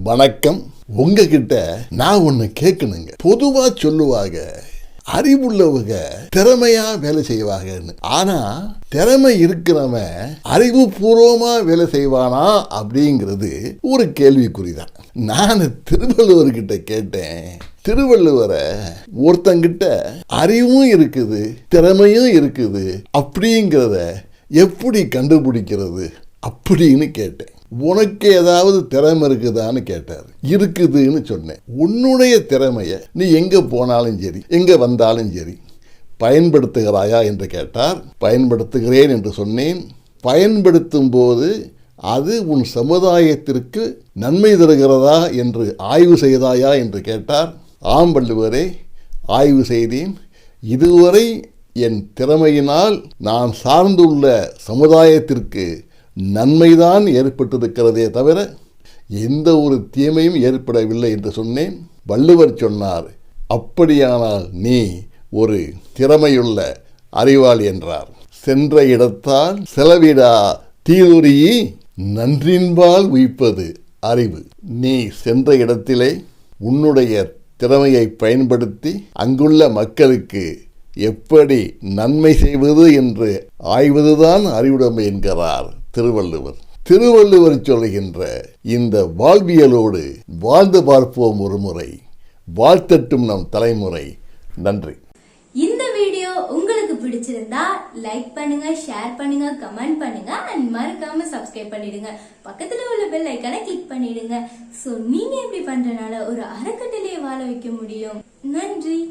வணக்கம். உங்ககிட்ட நான் ஒண்ணு கேட்கணுங்க. பொதுவா சொல்லுவாங்க, அறிவுள்ளவங்க திறமையா வேலை செய்வாங்கன்னு. ஆனா திறமை இருக்கிறவன் அறிவுபூர்வமா வேலை செய்வானா அப்படிங்கிறது ஒரு கேள்விக்குறிதான். நான் திருவள்ளுவர்கிட்ட கேட்டேன். திருவள்ளுவரை ஒருத்தங்கிட்ட அறிவும் இருக்குது திறமையும் இருக்குது அப்படிங்கிறத எப்படி கண்டுபிடிக்கிறது அப்படின்னு கேட்டேன். உனக்கு ஏதாவது திறமை இருக்குதான்னு கேட்டார். இருக்குதுன்னு சொன்னேன். உன்னுடைய திறமைய நீ எங்க போனாலும் சரி எங்க வந்தாலும் சரி பயன்படுத்துகிறாயா என்று கேட்டார். பயன்படுத்துகிறேன் என்று சொன்னேன். பயன்படுத்தும் போது அது உன் சமுதாயத்திற்கு நன்மை தருகிறதா என்று ஆய்வு செய்தாயா என்று கேட்டார். ஆம் வள்ளுவரே, ஆய்வு செய்தேன். இதுவரை என் திறமையினால் நான் சார்ந்துள்ள சமுதாயத்திற்கு நன்மைதான் ஏற்பட்டிருக்கிறதே தவிர எந்த ஒரு தீமையும் ஏற்படவில்லை என்று சொன்னேன். வள்ளுவர் சொன்னார், அப்படியானால் நீ ஒரு திறமையுள்ள அறிவாளி என்றார். சென்ற இடத்தால் செலவிடா தீதுரியை நன்றின்பால் உய்ப்பது அறிவு. நீ சென்ற இடத்திலே உன்னுடைய திறமையை பயன்படுத்தி அங்குள்ள மக்களுக்கு எப்படி நன்மை செய்வது என்று ஆய்வதுதான் அறிவுடைமை என்கிறார் திருவள்ளுவர். திருவள்ளுவர் சொல்லுகின்ற இந்த வாழ்வியலோடு வாழ்ந்து பார்ப்போம் ஒரு முறை. வாழ்த்தட்டும் நம் தலைமுறை. நன்றி. இந்த வீடியோ உங்களுக்கு பிடிச்சிருந்தா லைக் பண்ணுங்க, ஷேர் பண்ணுங்க, கமெண்ட் பண்ணுங்க அண்ட் மறக்காம சப்ஸ்கிரைப் பண்ணிடுங்க. பக்கத்துல உள்ள பெல் ஐகானை கிளிக் பண்ணிடுங்க. சோ நீங்க இப்படி பண்றனால ஒரு அறக்கட்டளையை வாழ வைக்க முடியும். நன்றி.